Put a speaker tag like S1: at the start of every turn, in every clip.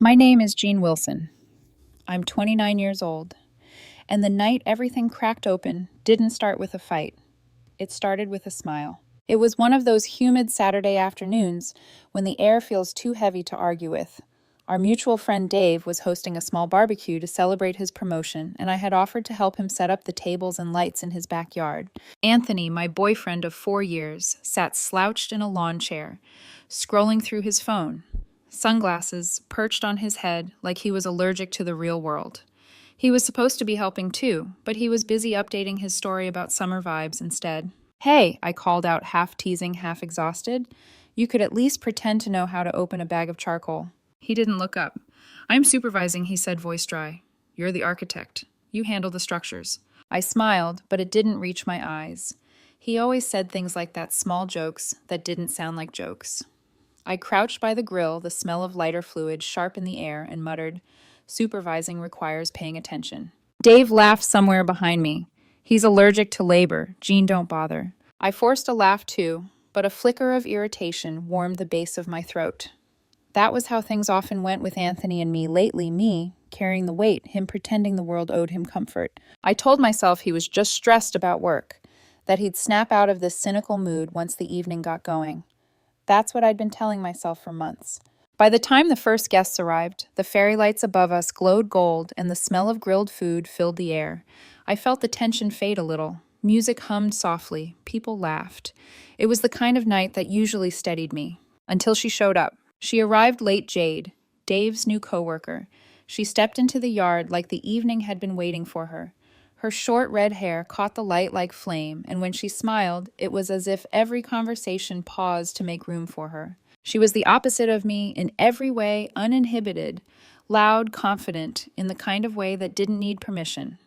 S1: My name is Jean Wilson. I'm 29 years old, and the night everything cracked open didn't start with a fight. It started with a smile. It was one of those humid Saturday afternoons when the air feels too heavy to argue with. Our mutual friend Dave was hosting a small barbecue to celebrate his promotion, and I had offered to help him set up the tables and lights in his backyard. Anthony, my boyfriend of 4 years, sat slouched in a lawn chair, scrolling through his phone, sunglasses perched on his head like he was allergic to the real world. He was supposed to be helping too, but he was busy updating his story about summer vibes instead. Hey, I called out, half teasing, half exhausted. You could at least pretend to know how to open a bag of charcoal. He didn't look up. I'm supervising, he said, voice dry. You're the architect. You handle the structures. I smiled, but it didn't reach my eyes. He always said things like that, small jokes that didn't sound like jokes. I crouched by the grill, the smell of lighter fluid sharp in the air, and muttered, supervising requires paying attention. Dave laughed somewhere behind me. He's allergic to labor. Jean, don't bother. I forced a laugh too, but a flicker of irritation warmed the base of my throat. That was how things often went with Anthony and me lately, me carrying the weight, him pretending the world owed him comfort. I told myself he was just stressed about work, that he'd snap out of this cynical mood once the evening got going. That's what I'd been telling myself for months. By the time the first guests arrived, the fairy lights above us glowed gold and the smell of grilled food filled the air. I felt the tension fade a little. Music hummed softly. People laughed. It was the kind of night that usually steadied me. Until she showed up. She arrived late, Jade, Dave's new coworker. She stepped into the yard like the evening had been waiting for her. Her short red hair caught the light like flame, and when she smiled, it was as if every conversation paused to make room for her. She was the opposite of me in every way, uninhibited, loud, confident, in the kind of way that didn't need permission.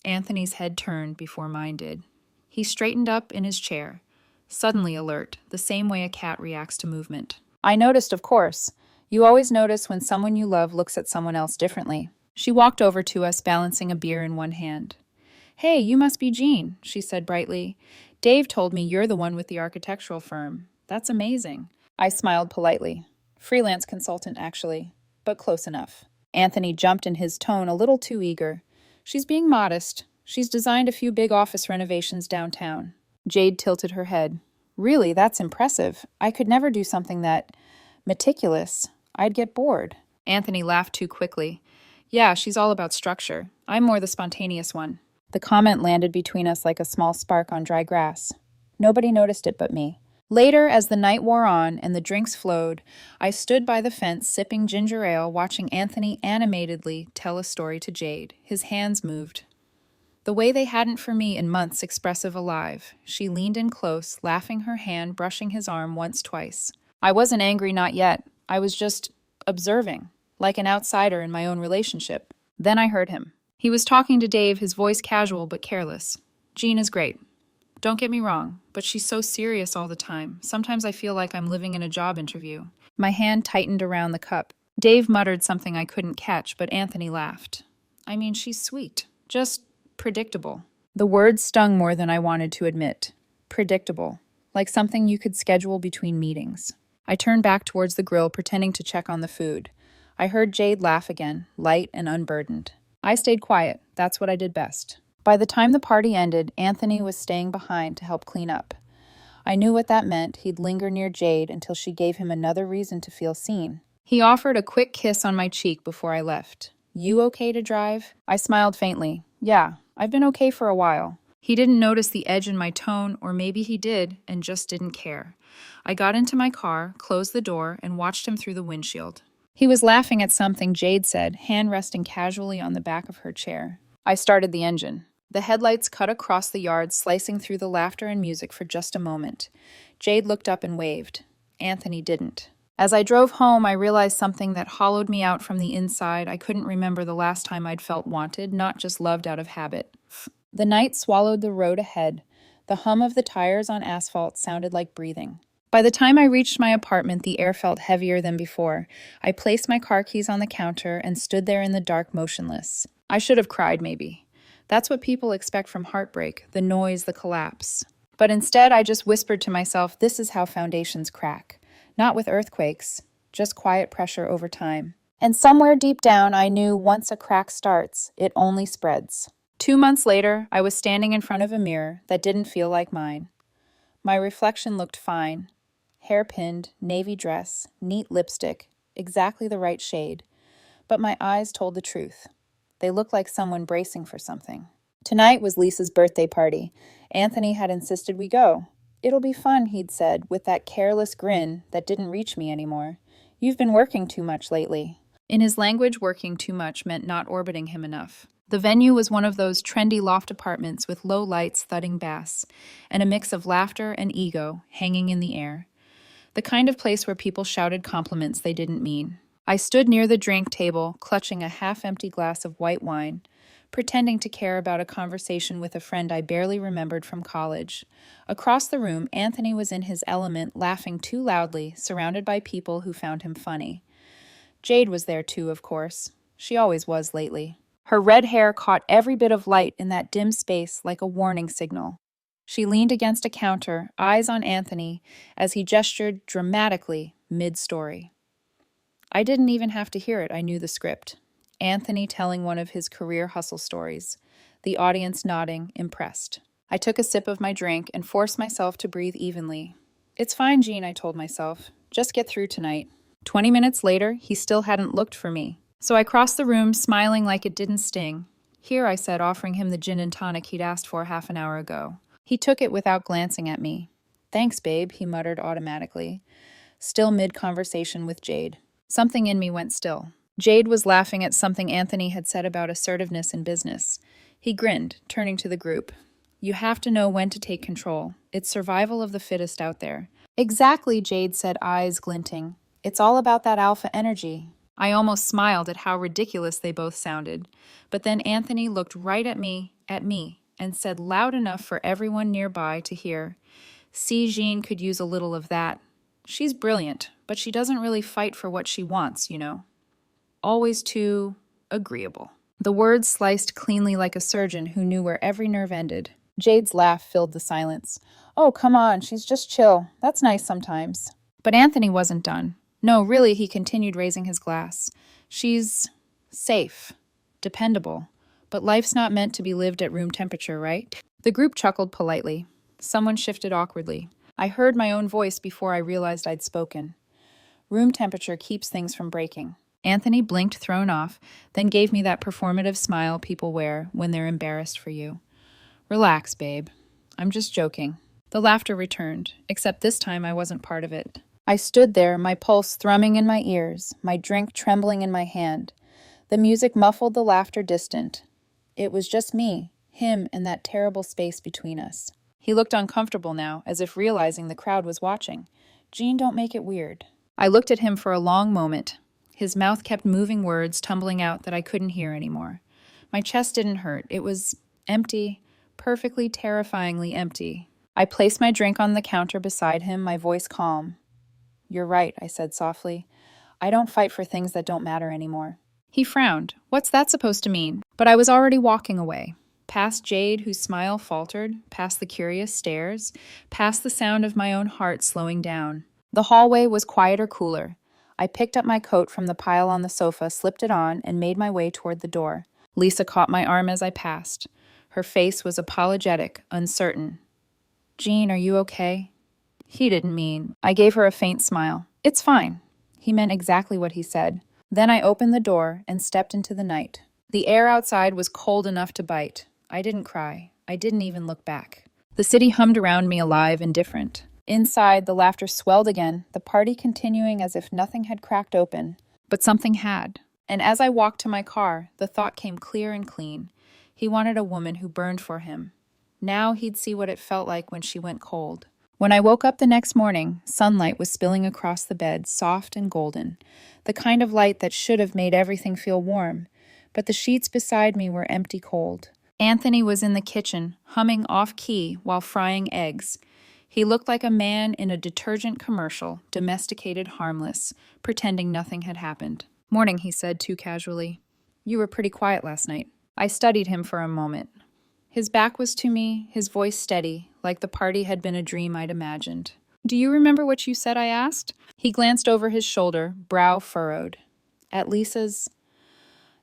S1: Anthony's head turned before mine did. He straightened up in his chair, suddenly alert, the same way a cat reacts to movement. I noticed, of course. You always notice when someone you love looks at someone else differently. She walked over to us, balancing a beer in one hand. Hey, you must be Jean, she said brightly. Dave told me you're the one with the architectural firm. That's amazing. I smiled politely. Freelance consultant, actually, but close enough. Anthony jumped in his tone a little too eager. She's being modest. She's designed a few big office renovations downtown. Jade tilted her head. Really, that's impressive. I could never do something that meticulous. I'd get bored. Anthony laughed too quickly. Yeah, she's all about structure. I'm more the spontaneous one. The comment landed between us like a small spark on dry grass. Nobody noticed it but me. Later, as the night wore on and the drinks flowed, I stood by the fence sipping ginger ale, watching Anthony animatedly tell a story to Jade. His hands moved. The way they hadn't for me in months, expressive, alive. She leaned in close, laughing, her hand brushing his arm once, twice. I wasn't angry, not yet. I was just observing, like an outsider in my own relationship. Then I heard him. He was talking to Dave, his voice casual but careless. Jean is great. Don't get me wrong, but she's so serious all the time. Sometimes I feel like I'm living in a job interview. My hand tightened around the cup. Dave muttered something I couldn't catch, but Anthony laughed. I mean, she's sweet. Just predictable. The words stung more than I wanted to admit. Predictable. Like something you could schedule between meetings. I turned back towards the grill, pretending to check on the food. I heard Jade laugh again, light and unburdened. I stayed quiet. That's what I did best. By the time the party ended, Anthony was staying behind to help clean up. I knew what that meant. He'd linger near Jade until she gave him another reason to feel seen. He offered a quick kiss on my cheek before I left. You okay to drive? I smiled faintly. Yeah, I've been okay for a while. He didn't notice the edge in my tone, or maybe he did and just didn't care. I got into my car, closed the door, and watched him through the windshield. He was laughing at something Jade said, hand resting casually on the back of her chair. I started the engine. The headlights cut across the yard, slicing through the laughter and music for just a moment. Jade looked up and waved. Anthony didn't. As I drove home, I realized something that hollowed me out from the inside. I couldn't remember the last time I'd felt wanted, not just loved out of habit. The night swallowed the road ahead. The hum of the tires on asphalt sounded like breathing. By the time I reached my apartment, the air felt heavier than before. I placed my car keys on the counter and stood there in the dark, motionless. I should have cried, maybe. That's what people expect from heartbreak, the noise, the collapse. But instead, I just whispered to myself, this is how foundations crack. Not with earthquakes, just quiet pressure over time. And somewhere deep down, I knew once a crack starts, it only spreads. 2 months later, I was standing in front of a mirror that didn't feel like mine. My reflection looked fine. Hair pinned, navy dress, neat lipstick, exactly the right shade. But my eyes told the truth. They looked like someone bracing for something. Tonight was Lisa's birthday party. Anthony had insisted we go. It'll be fun, he'd said, with that careless grin that didn't reach me anymore. You've been working too much lately. In his language, working too much meant not orbiting him enough. The venue was one of those trendy loft apartments with low lights, thudding bass, and a mix of laughter and ego hanging in the air. The kind of place where people shouted compliments they didn't mean. I stood near the drink table, clutching a half-empty glass of white wine, pretending to care about a conversation with a friend I barely remembered from college. Across the room, Anthony was in his element, laughing too loudly, surrounded by people who found him funny. Jade was there too, of course. She always was lately. Her red hair caught every bit of light in that dim space like a warning signal. She leaned against a counter, eyes on Anthony, as he gestured dramatically mid-story. I didn't even have to hear it, I knew the script. Anthony telling one of his career hustle stories, the audience nodding, impressed. I took a sip of my drink and forced myself to breathe evenly. It's fine, Jean, I told myself. Just get through tonight. 20 minutes later, he still hadn't looked for me. So I crossed the room, smiling like it didn't sting. Here, I said, offering him the gin and tonic he'd asked for half an hour ago. He took it without glancing at me. Thanks, babe, he muttered automatically, still mid-conversation with Jade. Something in me went still. Jade was laughing at something Anthony had said about assertiveness in business. He grinned, turning to the group. You have to know when to take control. It's survival of the fittest out there. Exactly, Jade said, eyes glinting. It's all about that alpha energy. I almost smiled at how ridiculous they both sounded. But then Anthony looked right at me, and said loud enough for everyone nearby to hear, See, Jean could use a little of that. She's brilliant, but she doesn't really fight for what she wants, you know. Always too agreeable. The words sliced cleanly like a surgeon who knew where every nerve ended. Jade's laugh filled the silence. Oh, come on, she's just chill. That's nice sometimes. But Anthony wasn't done. No, really, he continued, raising his glass. She's safe, dependable. But life's not meant to be lived at room temperature, right? The group chuckled politely. Someone shifted awkwardly. I heard my own voice before I realized I'd spoken. Room temperature keeps things from breaking. Anthony blinked, thrown off, then gave me that performative smile people wear when they're embarrassed for you. Relax, babe. I'm just joking. The laughter returned, except this time I wasn't part of it. I stood there, my pulse thrumming in my ears, my drink trembling in my hand. The music muffled the laughter distant. It was just me, him, and that terrible space between us. He looked uncomfortable now, as if realizing the crowd was watching. Jean, don't make it weird. I looked at him for a long moment. His mouth kept moving words tumbling out that I couldn't hear anymore. My chest didn't hurt. It was empty, perfectly terrifyingly empty. I placed my drink on the counter beside him, my voice calm. You're right, I said softly. I don't fight for things that don't matter anymore. He frowned. What's that supposed to mean? But I was already walking away. Past Jade, whose smile faltered, past the curious stares, past the sound of my own heart slowing down. The hallway was quieter, cooler. I picked up my coat from the pile on the sofa, slipped it on, and made my way toward the door. Lisa caught my arm as I passed. Her face was apologetic, uncertain. Jean, are you okay? He didn't mean. I gave her a faint smile. It's fine. He meant exactly what he said. Then I opened the door and stepped into the night. The air outside was cold enough to bite. I didn't cry. I didn't even look back. The city hummed around me, alive and different. Inside, the laughter swelled again, the party continuing as if nothing had cracked open. But something had. And as I walked to my car, the thought came clear and clean. He wanted a woman who burned for him. Now he'd see what it felt like when she went cold. When I woke up the next morning, sunlight was spilling across the bed, soft and golden, the kind of light that should have made everything feel warm. But the sheets beside me were empty cold. Anthony was in the kitchen, humming off-key while frying eggs. He looked like a man in a detergent commercial, domesticated, harmless, pretending nothing had happened. Morning, he said too casually. You were pretty quiet last night. I studied him for a moment. His back was to me, his voice steady, like the party had been a dream I'd imagined. Do you remember what you said, I asked? He glanced over his shoulder, brow furrowed. At Lisa's,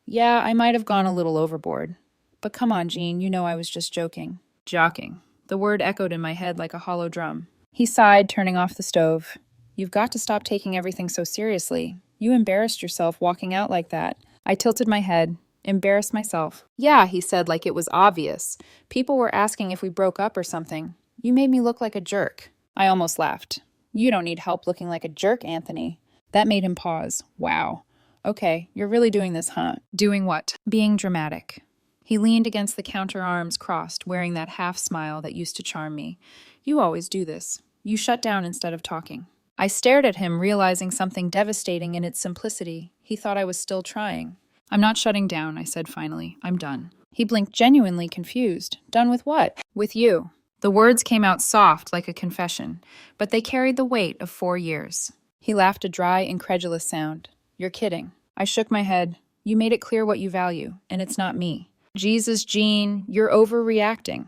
S1: yeah, I might have gone a little overboard. But come on, Jean, you know I was just joking. Joking. The word echoed in my head like a hollow drum. He sighed, turning off the stove. You've got to stop taking everything so seriously. You embarrassed yourself walking out like that. I tilted my head, embarrassed myself. Yeah, he said like it was obvious. People were asking if we broke up or something. You made me look like a jerk. I almost laughed. You don't need help looking like a jerk, Anthony. That made him pause. Wow. Okay, you're really doing this, huh? Doing what? Being dramatic. He leaned against the counter, arms crossed, wearing that half smile that used to charm me. You always do this. You shut down instead of talking. I stared at him, realizing something devastating in its simplicity. He thought I was still trying. I'm not shutting down, I said finally. I'm done. He blinked, genuinely confused. Done with what? With you. The words came out soft, like a confession, but they carried the weight of 4 years. He laughed a dry, incredulous sound. You're kidding. I shook my head. You made it clear what you value, and it's not me. Jesus, Jean, you're overreacting.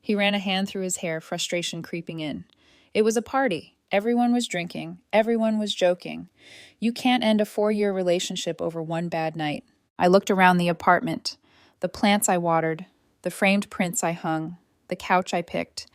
S1: He ran a hand through his hair, frustration creeping in. It was a party. Everyone was drinking. Everyone was joking. You can't end a 4-year relationship over one bad night. I looked around the apartment. The plants I watered, the framed prints I hung, the couch I picked.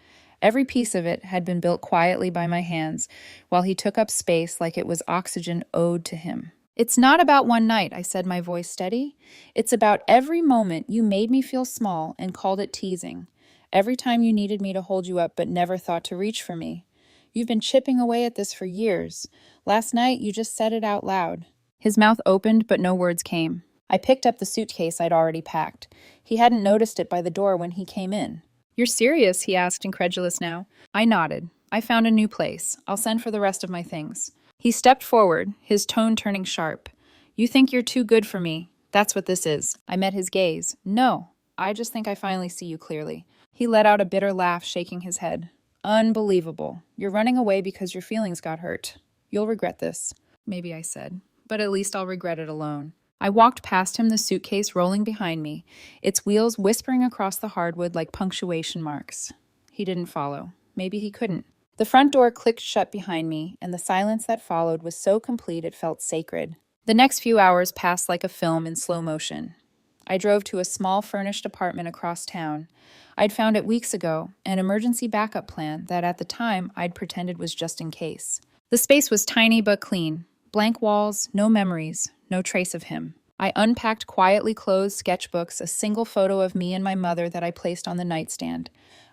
S1: Every piece of it had been built quietly by my hands, while he took up space like it was oxygen owed to him. It's not about one night, I said, my voice steady. It's about every moment you made me feel small and called it teasing. Every time you needed me to hold you up but never thought to reach for me. You've been chipping away at this for years. Last night, you just said it out loud. His mouth opened, but no words came. I picked up the suitcase I'd already packed. He hadn't noticed it by the door when he came in. You're serious? He asked, incredulous now. I nodded. I found a new place. I'll send for the rest of my things. He stepped forward, his tone turning sharp. You think you're too good for me. That's what this is. I met his gaze. No, I just think I finally see you clearly. He let out a bitter laugh, shaking his head. Unbelievable. You're running away because your feelings got hurt. You'll regret this. Maybe I said, but at least I'll regret it alone. I walked past him, the suitcase rolling behind me, its wheels whispering across the hardwood like punctuation marks. He didn't follow. Maybe he couldn't. The front door clicked shut behind me, and the silence that followed was so complete it felt sacred. The next few hours passed like a film in slow motion. I drove to a small furnished apartment across town. I'd found it weeks ago, an emergency backup plan that at the time I'd pretended was just in case. The space was tiny but clean. Blank walls, no memories, no trace of him. I unpacked quietly closed sketchbooks, a single photo of me and my mother that I placed on the nightstand.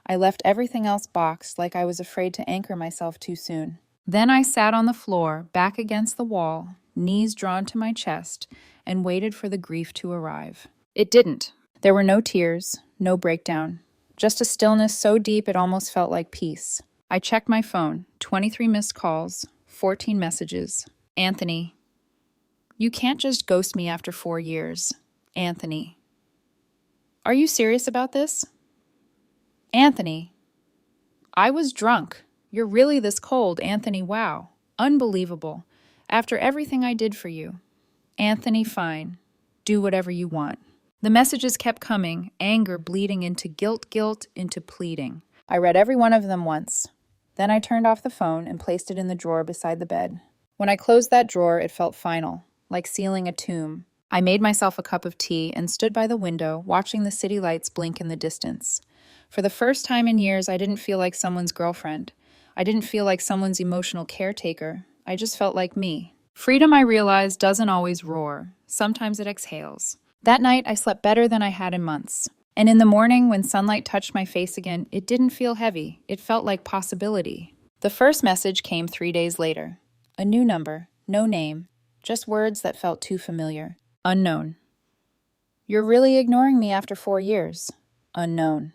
S1: I left everything else boxed, like I was afraid to anchor myself too soon. Then I sat on the floor, back against the wall, knees drawn to my chest, and waited for the grief to arrive. It didn't. There were no tears, no breakdown. Just a stillness so deep it almost felt like peace. I checked my phone. 23 missed calls, 14 messages. Anthony. You can't just ghost me after 4 years. Anthony. Are you serious about this? Anthony. I was drunk. You're really this cold, Anthony. Wow. Unbelievable. After everything I did for you. Anthony, fine. Do whatever you want. The messages kept coming, anger bleeding into guilt into pleading. I read every one of them once. Then I turned off the phone and placed it in the drawer beside the bed. When I closed that drawer, it felt final, like sealing a tomb. I made myself a cup of tea and stood by the window, watching the city lights blink in the distance. For the first time in years, I didn't feel like someone's girlfriend. I didn't feel like someone's emotional caretaker. I just felt like me. Freedom, I realized, doesn't always roar. Sometimes it exhales. That night, I slept better than I had in months. And in the morning, when sunlight touched my face again, it didn't feel heavy. It felt like possibility. The first message came 3 days later. A new number, no name, just words that felt too familiar. Unknown. You're really ignoring me after 4 years. Unknown.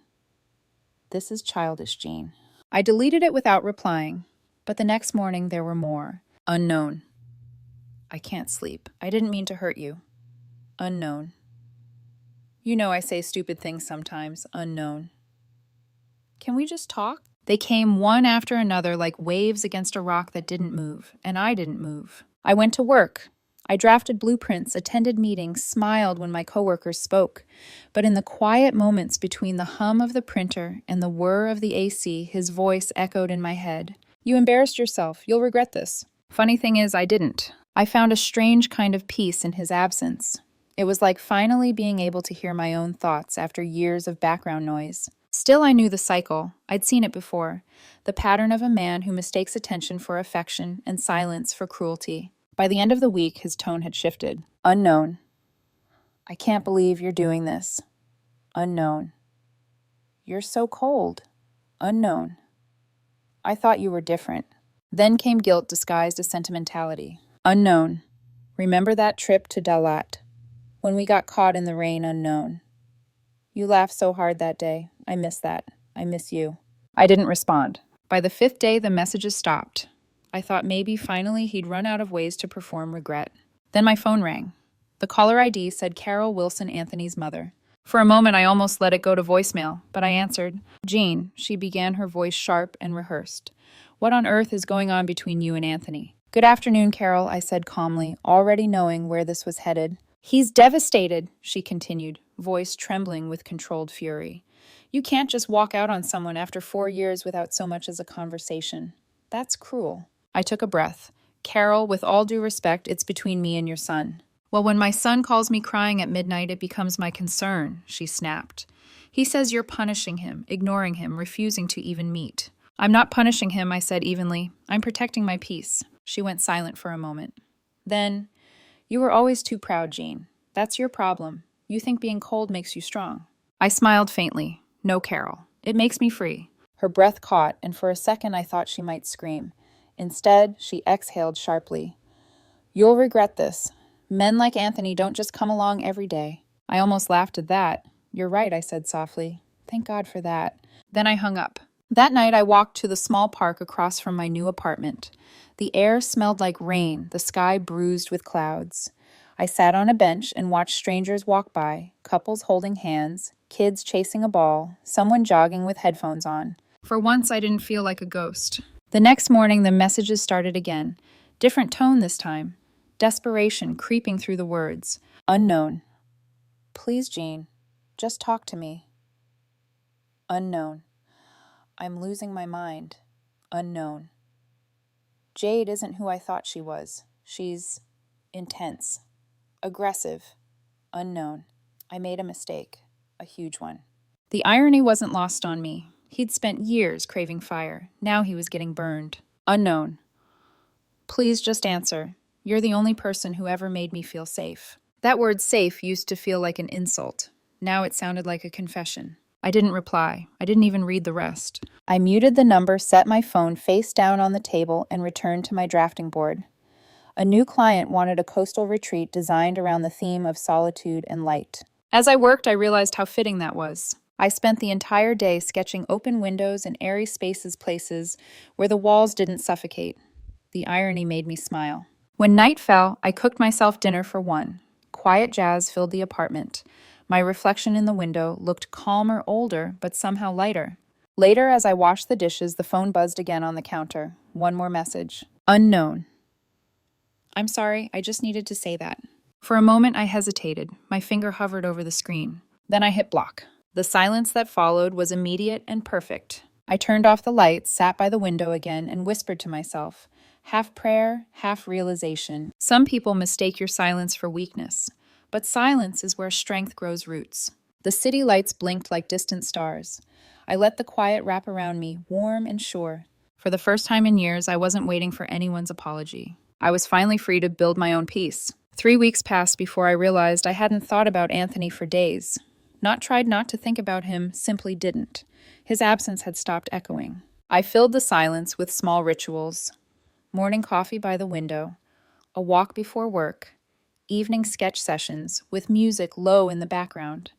S1: This is childish, Jean. I deleted it without replying, but the next morning there were more. Unknown. I can't sleep. I didn't mean to hurt you. Unknown. You know I say stupid things sometimes. Unknown. Can we just talk? They came one after another like waves against a rock that didn't move, and I didn't move. I went to work. I drafted blueprints, attended meetings, smiled when my coworkers spoke. But in the quiet moments between the hum of the printer and the whir of the AC, his voice echoed in my head. You embarrassed yourself. You'll regret this. Funny thing is, I didn't. I found a strange kind of peace in his absence. It was like finally being able to hear my own thoughts after years of background noise. Still, I knew the cycle. I'd seen it before. The pattern of a man who mistakes attention for affection and silence for cruelty. By the end of the week, his tone had shifted. Unknown. I can't believe you're doing this. Unknown. You're so cold. Unknown. I thought you were different. Then came guilt disguised as sentimentality. Unknown. Remember that trip to Dalat? When we got caught in the rain, unknown. You laughed so hard that day. I miss that. I miss you. I didn't respond. By the 5th day, the messages stopped. I thought maybe finally he'd run out of ways to perform regret. Then my phone rang. The caller ID said Carol Wilson Anthony's mother. For a moment, I almost let it go to voicemail, but I answered. Jean, she began, her voice sharp and rehearsed. What on earth is going on between you and Anthony? Good afternoon, Carol, I said calmly, already knowing where this was headed. He's devastated, she continued, voice trembling with controlled fury. You can't just walk out on someone after 4 years without so much as a conversation. That's cruel. I took a breath. Carol, with all due respect, it's between me and your son. Well, when my son calls me crying at midnight, it becomes my concern, she snapped. He says you're punishing him, ignoring him, refusing to even meet. I'm not punishing him, I said evenly. I'm protecting my peace. She went silent for a moment. Then, you were always too proud, Jean. That's your problem. You think being cold makes you strong. I smiled faintly. No, Carol. It makes me free. Her breath caught, and for a second I thought she might scream. Instead, she exhaled sharply. You'll regret this. Men like Anthony don't just come along every day. I almost laughed at that. You're right, I said softly. Thank God for that. Then I hung up. That night I walked to the small park across from my new apartment. The air smelled like rain, the sky bruised with clouds. I sat on a bench and watched strangers walk by, couples holding hands, kids chasing a ball, someone jogging with headphones on. For once, I didn't feel like a ghost. The next morning, the messages started again. Different tone this time. Desperation creeping through the words. Unknown. Please, Jean, just talk to me. Unknown. I'm losing my mind. Unknown. Jade isn't who I thought she was. She's intense. Aggressive. Unknown. I made a mistake. A huge one. The irony wasn't lost on me. He'd spent years craving fire. Now he was getting burned. Unknown. Please just answer. You're the only person who ever made me feel safe. That word safe used to feel like an insult. Now it sounded like a confession. I didn't reply. I didn't even read the rest. I muted the number, set my phone face down on the table, and returned to my drafting board. A new client wanted a coastal retreat designed around the theme of solitude and light. As I worked, I realized how fitting that was. I spent the entire day sketching open windows and airy spaces, places where the walls didn't suffocate. The irony made me smile. When night fell, I cooked myself dinner for one. Quiet jazz filled the apartment. My reflection in the window looked calmer, older, but somehow lighter. Later, as I washed the dishes, the phone buzzed again on the counter. One more message. Unknown. I'm sorry, I just needed to say that. For a moment, I hesitated. My finger hovered over the screen. Then I hit block. The silence that followed was immediate and perfect. I turned off the lights, sat by the window again, and whispered to myself, half prayer, half realization. Some people mistake your silence for weakness, but silence is where strength grows roots. The city lights blinked like distant stars. I let the quiet wrap around me, warm and sure. For the first time in years, I wasn't waiting for anyone's apology. I was finally free to build my own peace. 3 weeks passed before I realized I hadn't thought about Anthony for days. Not tried not to think about him, simply didn't. His absence had stopped echoing. I filled the silence with small rituals. Morning coffee by the window, a walk before work, evening sketch sessions with music low in the background.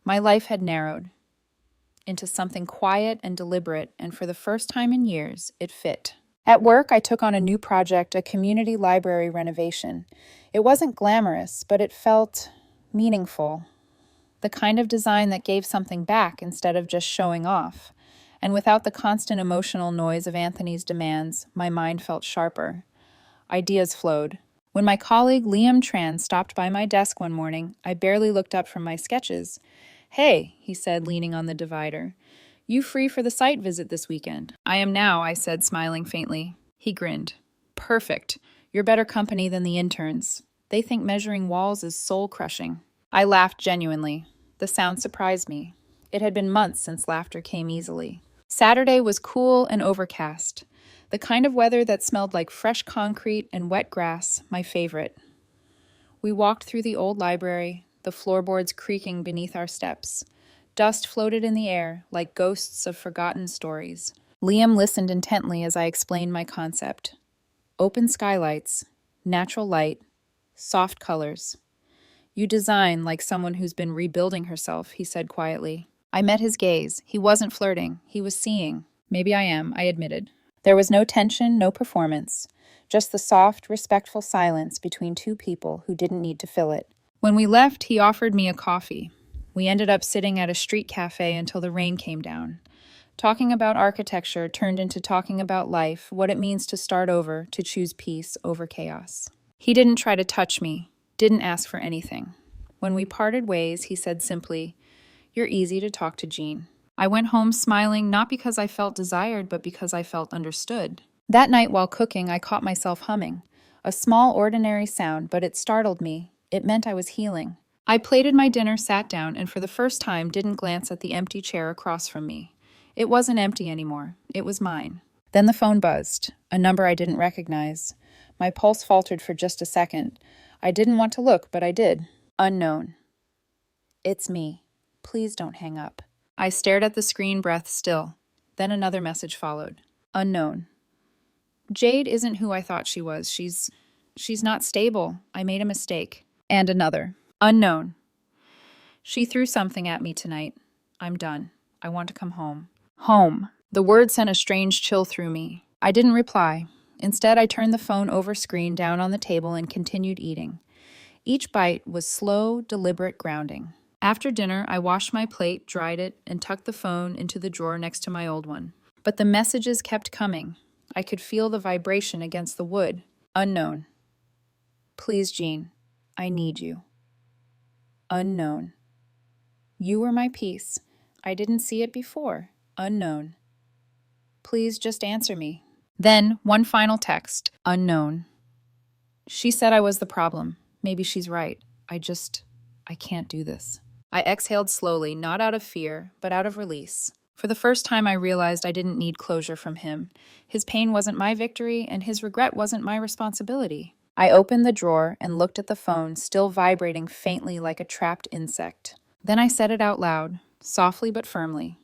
S1: My life had narrowed into something quiet and deliberate, and for the first time in years, it fit. At work, I took on a new project, a community library renovation. It wasn't glamorous, but it felt meaningful. The kind of design that gave something back instead of just showing off. And without the constant emotional noise of Anthony's demands, my mind felt sharper. Ideas flowed. When my colleague Liam Tran stopped by my desk one morning, I barely looked up from my sketches. Hey, he said, leaning on the divider. You free for the site visit this weekend? I am now, I said, smiling faintly. He grinned. Perfect. You're better company than the interns. They think measuring walls is soul-crushing. I laughed genuinely. The sound surprised me. It had been months since laughter came easily. Saturday was cool and overcast. The kind of weather that smelled like fresh concrete and wet grass, my favorite. We walked through the old library, the floorboards creaking beneath our steps. Dust floated in the air like ghosts of forgotten stories. Liam listened intently as I explained my concept. Open skylights, natural light, soft colors. You design like someone who's been rebuilding herself, he said quietly. I met his gaze. He wasn't flirting. He was seeing. Maybe I am, I admitted. There was no tension, no performance. Just the soft, respectful silence between two people who didn't need to fill it. When we left, he offered me a coffee. We ended up sitting at a street cafe until the rain came down. Talking about architecture turned into talking about life, what it means to start over, to choose peace over chaos. He didn't try to touch me, didn't ask for anything. When we parted ways, he said simply, "You're easy to talk to, Jean." I went home smiling not because I felt desired, but because I felt understood. That night while cooking, I caught myself humming. A small, ordinary sound, but it startled me. It meant I was healing. I plated my dinner, sat down, and for the first time didn't glance at the empty chair across from me. It wasn't empty anymore. It was mine. Then the phone buzzed, a number I didn't recognize. My pulse faltered for just a second. I didn't want to look, but I did. Unknown. It's me. Please don't hang up. I stared at the screen, breath still. Then another message followed. Unknown. Jade isn't who I thought she was. She's not stable. I made a mistake. And another. Unknown. She threw something at me tonight. I'm done. I want to come home. Home. The word sent a strange chill through me. I didn't reply. Instead, I turned the phone over screen down on the table and continued eating. Each bite was slow, deliberate grounding. After dinner, I washed my plate, dried it, and tucked the phone into the drawer next to my old one. But the messages kept coming. I could feel the vibration against the wood. Unknown. Please, Jean. I need you. Unknown. You were my peace. I didn't see it before. Unknown. Please just answer me. Then, one final text. Unknown. She said I was the problem. Maybe she's right. I can't do this. I exhaled slowly, not out of fear, but out of release. For the first time, I realized I didn't need closure from him. His pain wasn't my victory, and his regret wasn't my responsibility. I opened the drawer and looked at the phone, still vibrating faintly like a trapped insect. Then I said it out loud, softly but firmly.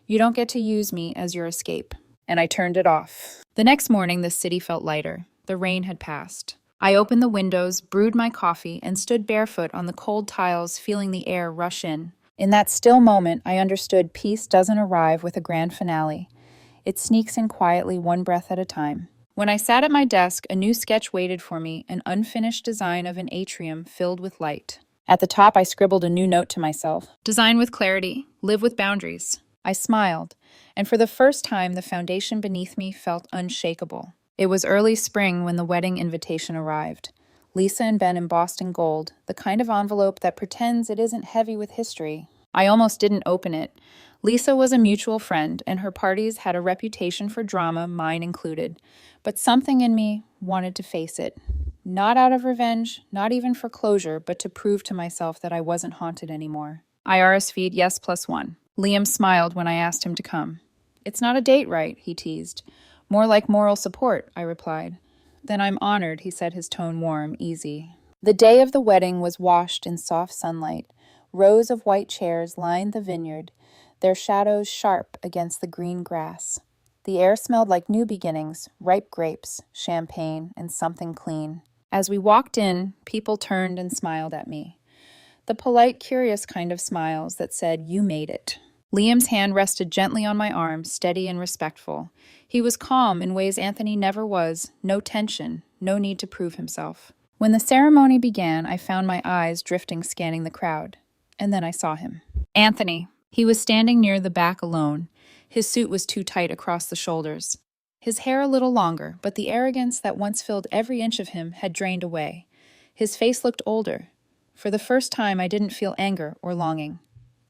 S1: You don't get to use me as your escape. And I turned it off. The next morning, the city felt lighter. The rain had passed. I opened the windows, brewed my coffee, and stood barefoot on the cold tiles, feeling the air rush in. In that still moment, I understood peace doesn't arrive with a grand finale. It sneaks in quietly, one breath at a time. When I sat at my desk, a new sketch waited for me, an unfinished design of an atrium filled with light. At the top, I scribbled a new note to myself. Design with clarity. Live with boundaries. I smiled, and for the first time, the foundation beneath me felt unshakable. It was early spring when the wedding invitation arrived. Lisa and Ben embossed in gold, the kind of envelope that pretends it isn't heavy with history. I almost didn't open it. Lisa was a mutual friend, and her parties had a reputation for drama, mine included. But something in me wanted to face it. Not out of revenge, not even for closure, but to prove to myself that I wasn't haunted anymore. I RSV'd yes +1. Liam smiled when I asked him to come. It's not a date, right? He teased. More like moral support, I replied. Then I'm honored, he said, his tone warm, easy. The day of the wedding was washed in soft sunlight. Rows of white chairs lined the vineyard, their shadows sharp against the green grass. The air smelled like new beginnings, ripe grapes, champagne, and something clean. As we walked in, people turned and smiled at me. The polite, curious kind of smiles that said, "You made it." Liam's hand rested gently on my arm, steady and respectful. He was calm in ways Anthony never was, no tension, no need to prove himself. When the ceremony began, I found my eyes drifting, scanning the crowd. And then I saw him. Anthony. He was standing near the back alone. His suit was too tight across the shoulders. His hair a little longer, but the arrogance that once filled every inch of him had drained away. His face looked older. For the first time, I didn't feel anger or longing,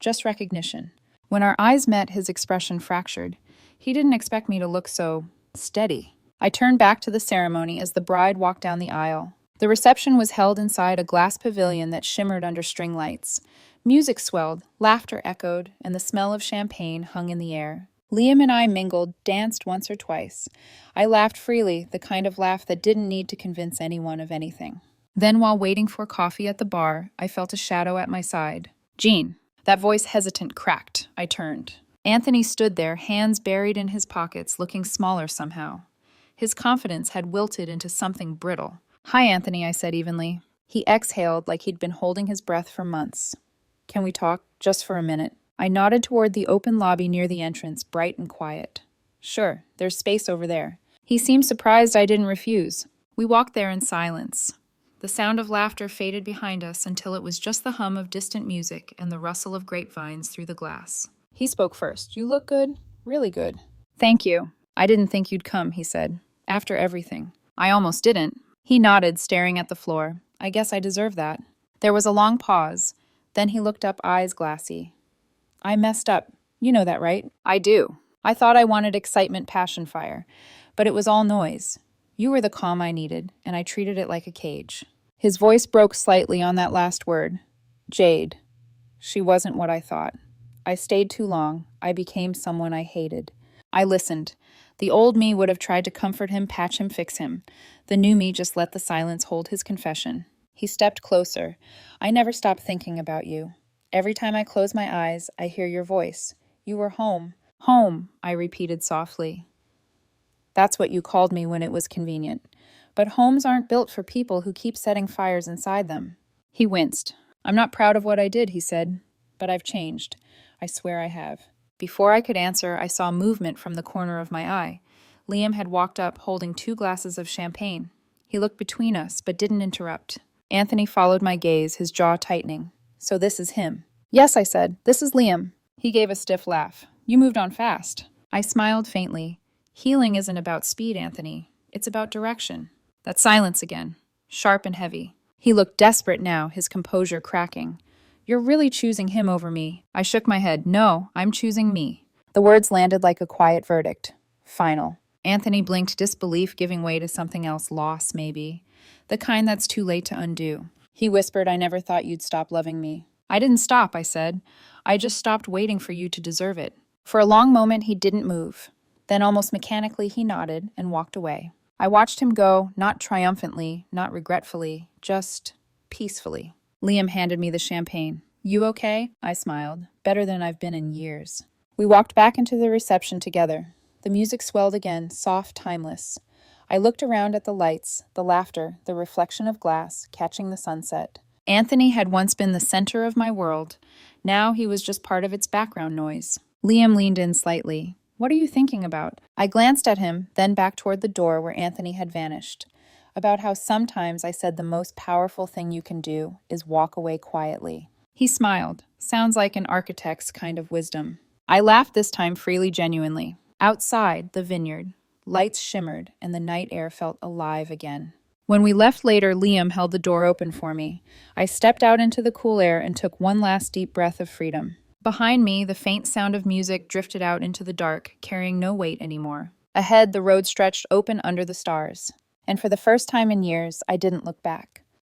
S1: just recognition. When our eyes met, his expression fractured. He didn't expect me to look so steady. I turned back to the ceremony as the bride walked down the aisle. The reception was held inside a glass pavilion that shimmered under string lights. Music swelled, laughter echoed, and the smell of champagne hung in the air. Liam and I mingled, danced once or twice. I laughed freely, the kind of laugh that didn't need to convince anyone of anything. Then, while waiting for coffee at the bar, I felt a shadow at my side. Jean. That voice hesitant cracked. I turned. Anthony stood there, hands buried in his pockets, looking smaller somehow. His confidence had wilted into something brittle. "Hi, Anthony," I said evenly. He exhaled like he'd been holding his breath for months. "Can we talk, just for a minute?" I nodded toward the open lobby near the entrance, bright and quiet. "Sure, there's space over there." He seemed surprised I didn't refuse. We walked there in silence. The sound of laughter faded behind us until it was just the hum of distant music and the rustle of grapevines through the glass. He spoke first. "You look good. Really good." "Thank you. I didn't think you'd come," he said. "After everything." "I almost didn't." He nodded, staring at the floor. "I guess I deserve that." There was a long pause. Then he looked up, eyes glassy. "I messed up. You know that, right?" "I do. I thought I wanted excitement, passion, fire. But it was all noise. You were the calm I needed, and I treated it like a cage." His voice broke slightly on that last word. "Jade. She wasn't what I thought. I stayed too long. I became someone I hated." I listened. The old me would have tried to comfort him, patch him, fix him. The new me just let the silence hold his confession. He stepped closer. "I never stopped thinking about you. Every time I close my eyes, I hear your voice. You were home." "Home," I repeated softly. "That's what you called me when it was convenient. But homes aren't built for people who keep setting fires inside them." He winced. "I'm not proud of what I did," he said. "But I've changed. I swear I have." Before I could answer, I saw movement from the corner of my eye. Liam had walked up, holding 2 glasses of champagne. He looked between us, but didn't interrupt. Anthony followed my gaze, his jaw tightening. "So this is him?" "Yes," I said. "This is Liam." He gave a stiff laugh. "You moved on fast." I smiled faintly. "Healing isn't about speed, Anthony. It's about direction." That silence again, sharp and heavy. He looked desperate now, his composure cracking. "You're really choosing him over me." I shook my head. "No, I'm choosing me." The words landed like a quiet verdict. Final. Anthony blinked, disbelief giving way to something else, loss maybe. The kind that's too late to undo. He whispered, "I never thought you'd stop loving me." "I didn't stop," I said. "I just stopped waiting for you to deserve it." For a long moment he didn't move. Then almost mechanically he nodded and walked away. I watched him go, not triumphantly, not regretfully, just peacefully. Liam handed me the champagne. "You okay?" I smiled. "Better than I've been in years." We walked back into the reception together. The music swelled again, soft, timeless. I looked around at the lights, the laughter, the reflection of glass, catching the sunset. Anthony had once been the center of my world. Now he was just part of its background noise. Liam leaned in slightly. "What are you thinking about?" I glanced at him, then back toward the door where Anthony had vanished. About how sometimes I said the most powerful thing you can do is walk away quietly. He smiled. Sounds like an architect's kind of wisdom. I laughed this time freely, genuinely. Outside, the vineyard. Lights shimmered, and the night air felt alive again. When we left later, Liam held the door open for me. I stepped out into the cool air and took one last deep breath of freedom. Behind me, the faint sound of music drifted out into the dark, carrying no weight anymore. Ahead, the road stretched open under the stars. And for the first time in years, I didn't look back.